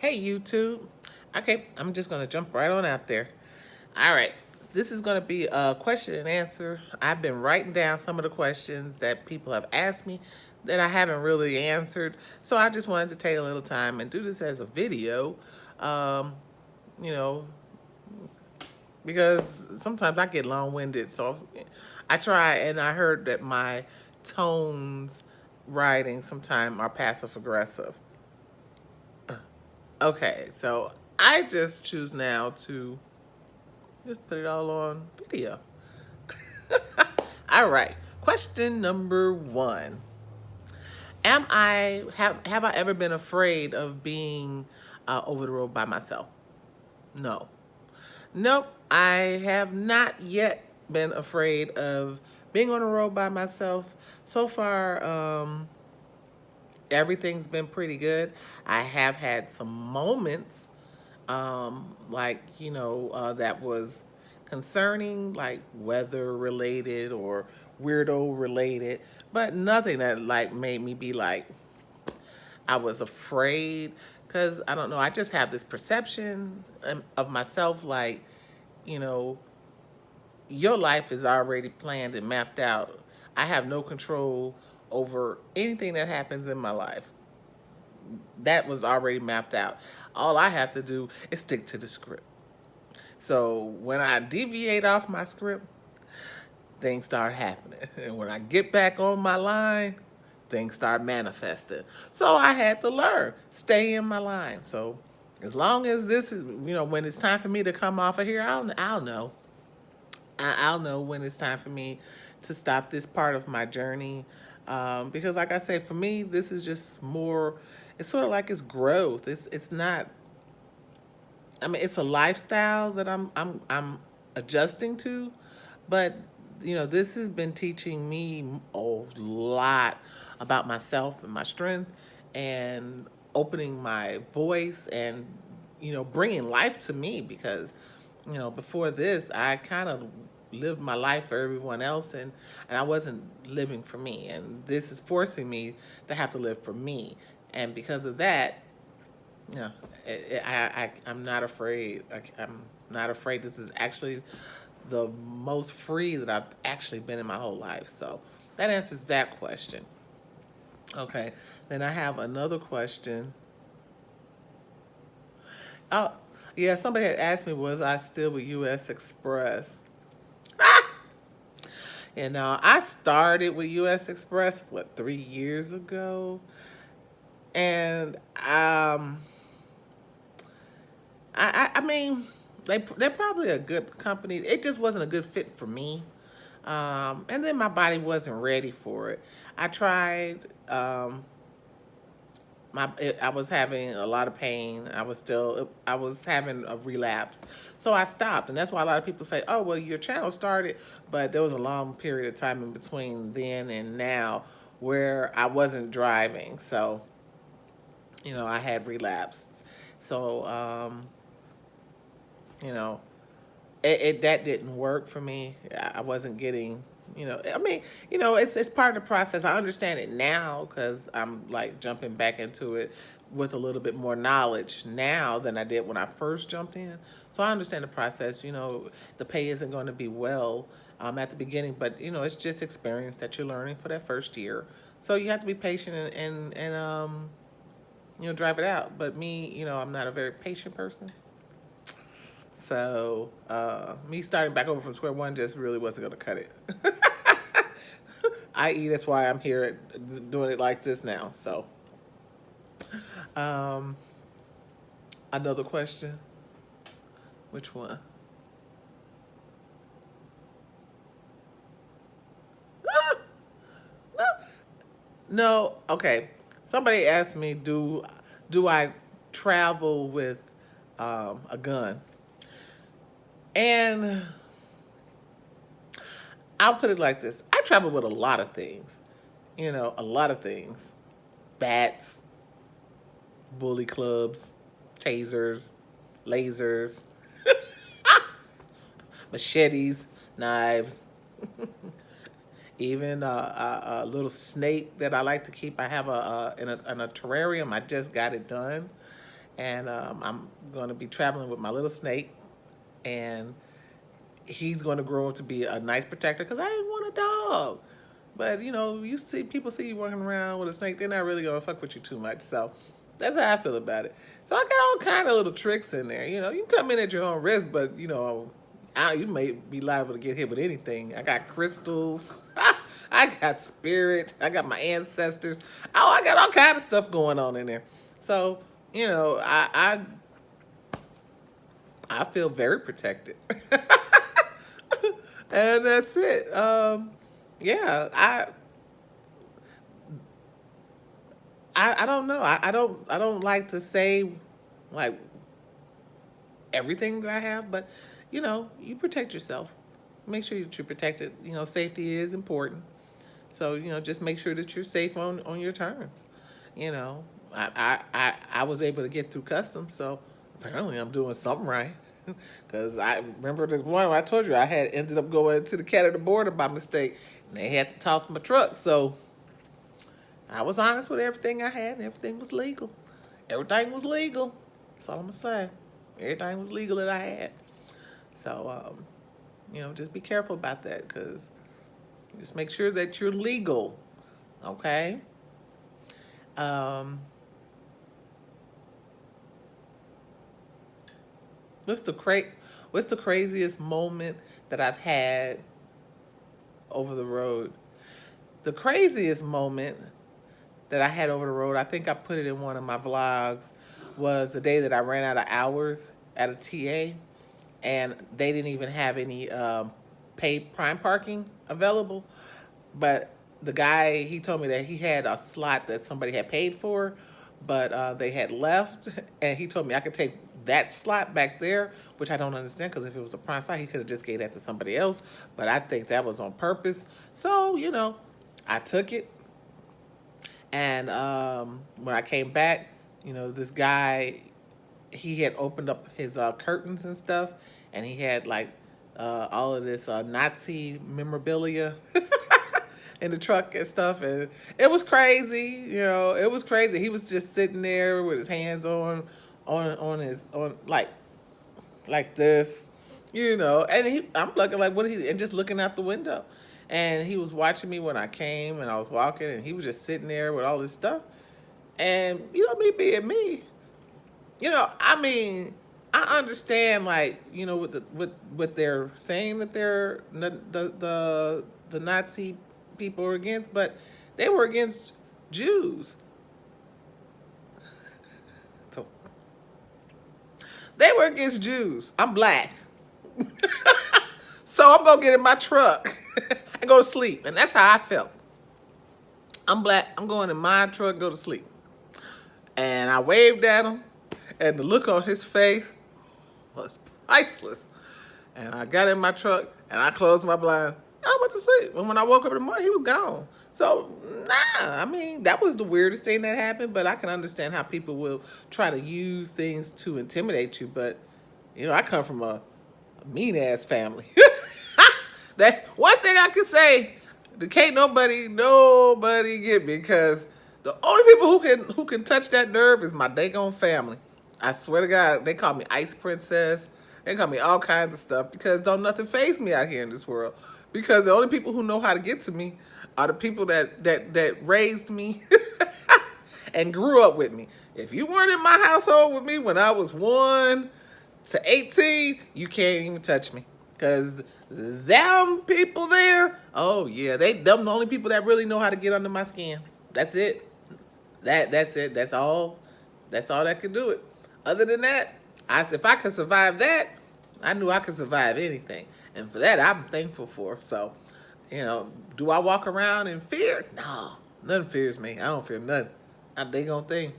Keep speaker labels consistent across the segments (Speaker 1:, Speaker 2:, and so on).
Speaker 1: Hey, YouTube. Okay, I'm just going to jump right on out there. All right, this is going to be a question and answer. I've been writing down some of the questions that people have asked me that I haven't really answered. So I just wanted to take a little time and do this as a video, um, you know, because sometimes I get long-winded. So I try, and I heard that my tones writing sometimes are passive aggressive. Okay, so I just choose now to just put it all on video. All right, question number one. Have I ever been afraid of being over the road by myself? No. Nope, I have not yet been afraid of being on the road by myself. So far, everything's been pretty good. I have had some moments, like, that was concerning, like weather related or weirdo related, but nothing that like made me be like, I was afraid. Because I don't know, I just have this perception of myself like, you know, your life is already planned and mapped out. I have no control over anything that happens in my life. That was already mapped out. All I have to do is stick to the script. So when I deviate off my script, things start happening. And when I get back on my line, things start manifesting. So I had to learn, stay in my line. So as long as this is, when it's time for me to come off of here, I'll know. I'll know when it's time for me to stop this part of my journey. Because like I said, for me, this is just more, it's sort of like it's growth. It's not, I mean, it's a lifestyle that I'm adjusting to, but this has been teaching me a lot about myself and my strength, and opening my voice, and bringing life to me. Because before this, I kind of lived my life for everyone else, and I wasn't living for me. And this is forcing me to have to live for me. And because of that, yeah, I'm not afraid. I'm not afraid. This is actually the most free that I've actually been in my whole life. So that answers that question. Okay, then I have another question. Oh, yeah, somebody had asked me, was I still with U.S. Express? And I started with U.S. Express, what, 3 years ago? And I mean, they're probably a good company. It just wasn't a good fit for me. And then my body wasn't ready for it. I tried. I was having a lot of pain. I was having a relapse, so I stopped. And that's why a lot of people say, "Oh, well, your channel started," but there was a long period of time in between then and now where I wasn't driving. So, I had relapsed. So, you know, that didn't work for me. I wasn't getting, I mean, it's part of the process. I understand it now because I'm like jumping back into it with a little bit more knowledge now than I did when I first jumped in. So I understand the process. The pay isn't going to be well at the beginning, but it's just experience that you're learning for that first year. So you have to be patient and drive it out. But me, I'm not a very patient person. So me starting back over from square one just really wasn't going to cut it. I.e., that's why I'm here doing it like this now. So um, another question. Which one? No. Okay. Somebody asked me, do I travel with a gun? And I'll put it like this: I travel with a lot of things. A lot of things: bats, bully clubs, tasers, lasers, machetes, knives, even a little snake that I like to keep. I have in a terrarium. I just got it done, and I'm going to be traveling with my little snake, and he's going to grow up to be a nice protector because I didn't want a dog. But you see people see you walking around with a snake, they're not really gonna fuck with you too much. So that's how I feel about it. So I got all kind of little tricks in there. You come in at your own risk, but you may be liable to get hit with anything. I got crystals, I got spirit, I got my ancestors. Oh, I got all kind of stuff going on in there. So I feel very protected, and that's it. Yeah, I don't know. I don't like to say like everything that I have, but you protect yourself. Make sure that you're protected. Safety is important. So just make sure that you're safe on your terms. You know, I was able to get through customs, so apparently I'm doing something right. Because I remember the one I told you I had ended up going to the Canada border by mistake, and they had to toss my truck. So I was honest with everything I had, and everything was legal. Everything was legal. That's all I'm gonna say. Everything was legal that I had. So, just be careful about that, because just make sure that you're legal. Okay. Um, what's the What's the craziest moment that I've had over the road? The craziest moment that I had over the road, I think I put it in one of my vlogs, was the day that I ran out of hours at a TA, and they didn't even have any paid prime parking available. But the guy, he told me that he had a slot that somebody had paid for, but they had left, and he told me I could take that slot back there, which I don't understand, because if it was a prime slot, he could have just gave that to somebody else. But I think that was on purpose. So, I took it. And when I came back, this guy, he had opened up his curtains and stuff, and he had like all of this Nazi memorabilia in the truck and stuff, and it was crazy. It was crazy. He was just sitting there with his hands on like this, and I'm looking like, what he, and just looking out the window. And he was watching me when I came and I was walking, and he was just sitting there with all this stuff. And, me being me, I mean, I understand, like, what they're saying that they're the Nazi people are against, but they were against Jews. So they were against Jews. I'm black. So I'm going to get in my truck and go to sleep. And that's how I felt. I'm black. I'm going in my truck, go to sleep. And I waved at him, and the look on his face was priceless. And I got in my truck, and I closed my blinds, and I went to sleep. And when I woke up in the morning, he was gone. So, I mean, that was the weirdest thing that happened, but I can understand how people will try to use things to intimidate you. But, I come from a mean-ass family. That one thing I can say, can't nobody get me, because the only people who can touch that nerve is my daggone family. I swear to God, they call me Ice Princess. They call me all kinds of stuff, because don't nothing faze me out here in this world. Because the only people who know how to get to me are the people that raised me and grew up with me. If you weren't in my household with me when I was 1 to 18, you can't even touch me. Because them people there, oh yeah, them the only people that really know how to get under my skin. That's it. That's it. That's all that could do it. Other than that, if I could survive that, I knew I could survive anything. And for that, I'm thankful for. So, do I walk around in fear? No, nothing fears me. I don't fear nothing. Not they gonna think.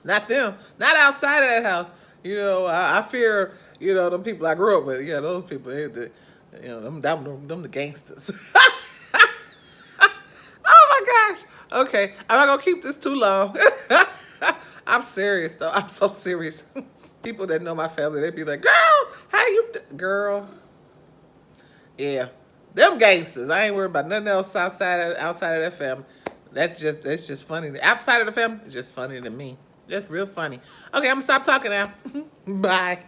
Speaker 1: Not them. Not outside of that house. I fear, them people I grew up with. Yeah, those people, them the gangsters. Oh my gosh. Okay, I'm not gonna keep this too long. I'm serious though. I'm so serious. People that know my family, they be like, "Girl, how you, girl?" Yeah, them gangsters. I ain't worried about nothing else outside of that family. That's just funny. Outside of the family, it's just funny to me. That's real funny. Okay, I'm gonna stop talking now. Bye.